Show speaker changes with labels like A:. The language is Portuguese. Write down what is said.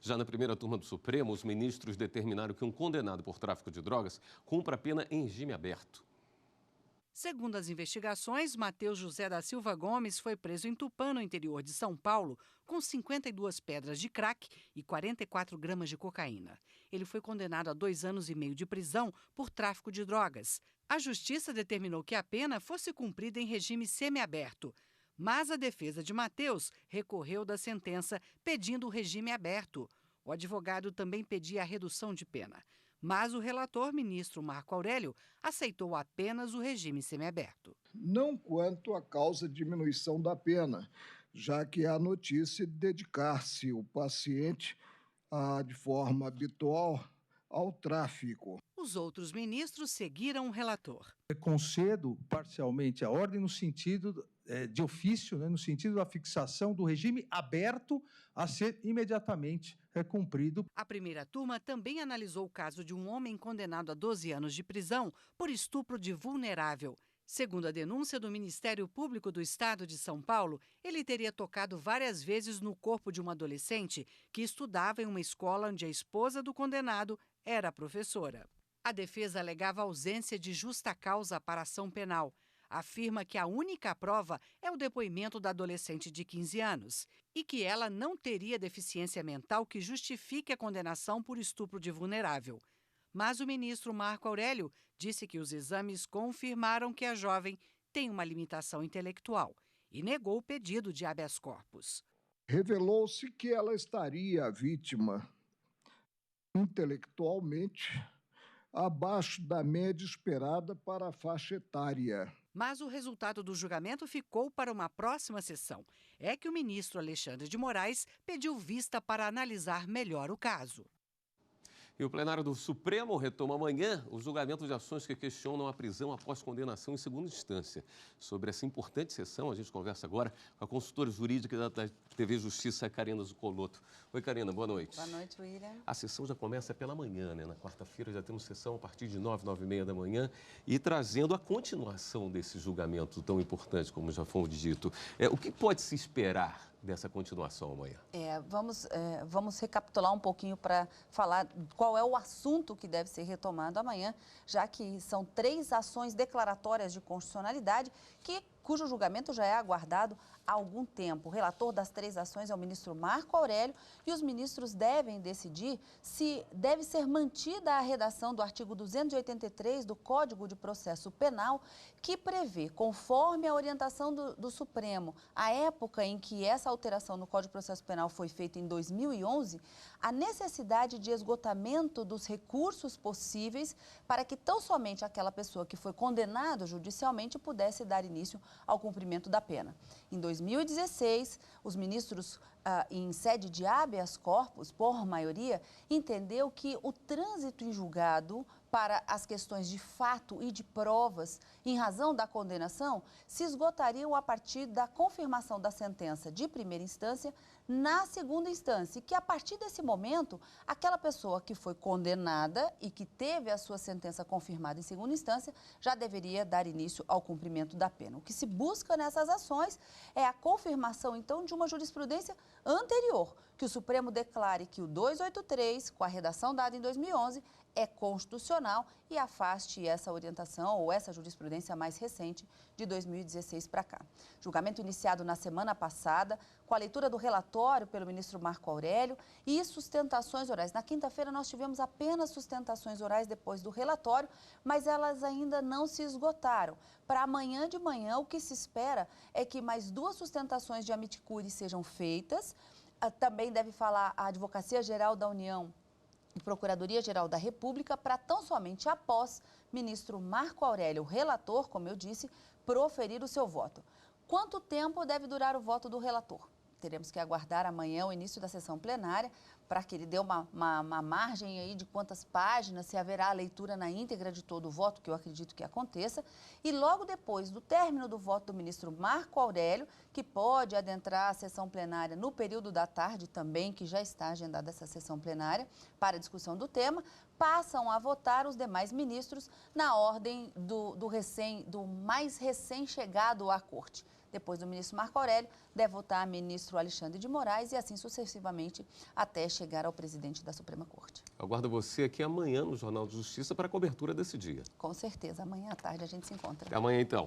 A: Já na primeira turma do Supremo, os ministros determinaram que um condenado por tráfico de drogas cumpra a pena em regime aberto.
B: Segundo as investigações, Matheus José da Silva Gomes foi preso em Tupã, no interior de São Paulo, com 52 pedras de crack e 44 gramas de cocaína. Ele foi condenado a 2 anos e meio de prisão por tráfico de drogas. A justiça determinou que a pena fosse cumprida em regime semiaberto. Mas a defesa de Matheus recorreu da sentença, pedindo o regime aberto. O advogado também pedia a redução de pena. Mas o relator, ministro Marco Aurélio, aceitou apenas o regime semiaberto.
C: Não quanto à causa de diminuição da pena, já que há notícia de dedicar-se o paciente de forma habitual ao tráfico.
B: Os outros ministros seguiram o relator.
D: Concedo parcialmente a ordem no sentido de ofício, no sentido da fixação do regime aberto a ser imediatamente cumprido.
B: A primeira turma também analisou o caso de um homem condenado a 12 anos de prisão por estupro de vulnerável. Segundo a denúncia do Ministério Público do Estado de São Paulo, ele teria tocado várias vezes no corpo de uma adolescente que estudava em uma escola onde a esposa do condenado era professora. A defesa alegava ausência de justa causa para a ação penal. Afirma que a única prova é o depoimento da adolescente de 15 anos e que ela não teria deficiência mental que justifique a condenação por estupro de vulnerável. Mas o ministro Marco Aurélio disse que os exames confirmaram que a jovem tem uma limitação intelectual e negou o pedido de habeas corpus.
C: Revelou-se que ela estaria vítima intelectualmente abaixo da média esperada para a faixa etária.
B: Mas o resultado do julgamento ficou para uma próxima sessão. É que o ministro Alexandre de Moraes pediu vista para analisar melhor o caso.
A: E o plenário do Supremo retoma amanhã o julgamento de ações que questionam a prisão após condenação em segunda instância. Sobre essa importante sessão, a gente conversa agora com a consultora jurídica da TV Justiça, Karina Zucolotto. Oi, Karina, boa noite.
E: Boa noite, William.
A: A sessão já começa pela manhã, né? Na quarta-feira já temos sessão a partir de 9, 9h30 da manhã e trazendo a continuação desse julgamento tão importante, como já foi dito. O que pode se esperar dessa continuação amanhã?
E: Vamos recapitular um pouquinho para falar qual é o assunto que deve ser retomado amanhã, já que são 3 ações declaratórias de constitucionalidade cujo julgamento já é aguardado há algum tempo. O relator das 3 ações é o ministro Marco Aurélio e os ministros devem decidir se deve ser mantida a redação do artigo 283 do Código de Processo Penal, que prevê, conforme a orientação do Supremo, a época em que essa alteração no Código de Processo Penal foi feita em 2011, a necessidade de esgotamento dos recursos possíveis para que tão somente aquela pessoa que foi condenada judicialmente pudesse dar início ao cumprimento da pena. Em 2016, os ministros, em sede de habeas corpus, por maioria, entendeu que o trânsito em julgado para as questões de fato e de provas, em razão da condenação, se esgotariam a partir da confirmação da sentença de primeira instância na segunda instância, e que a partir desse momento, aquela pessoa que foi condenada e que teve a sua sentença confirmada em segunda instância, já deveria dar início ao cumprimento da pena. O que se busca nessas ações é a confirmação, então, de uma jurisprudência anterior, que o Supremo declare que o 283, com a redação dada em 2011, é constitucional e afaste essa orientação ou essa jurisprudência mais recente de 2016 para cá. Julgamento iniciado na semana passada, com a leitura do relatório pelo ministro Marco Aurélio e sustentações orais. Na quinta-feira nós tivemos apenas sustentações orais depois do relatório, mas elas ainda não se esgotaram. Para amanhã de manhã, o que se espera é que mais 2 sustentações de amicus curiae sejam feitas. Também deve falar a Advocacia Geral da União e Procuradoria-Geral da República, para tão somente após ministro Marco Aurélio, relator, como eu disse, proferir o seu voto. Quanto tempo deve durar o voto do relator? Teremos que aguardar amanhã o início da sessão plenária para que ele dê uma margem aí de quantas páginas, se haverá a leitura na íntegra de todo o voto, que eu acredito que aconteça. E logo depois do término do voto do ministro Marco Aurélio, que pode adentrar a sessão plenária no período da tarde também, que já está agendada essa sessão plenária para a discussão do tema, passam a votar os demais ministros na ordem do mais recém-chegado à corte. Depois do ministro Marco Aurélio, deve votar ministro Alexandre de Moraes e assim sucessivamente até chegar ao presidente da Suprema Corte.
A: Aguardo você aqui amanhã no Jornal de Justiça para a cobertura desse dia.
E: Com certeza, amanhã à tarde a gente se encontra.
A: Até amanhã, então.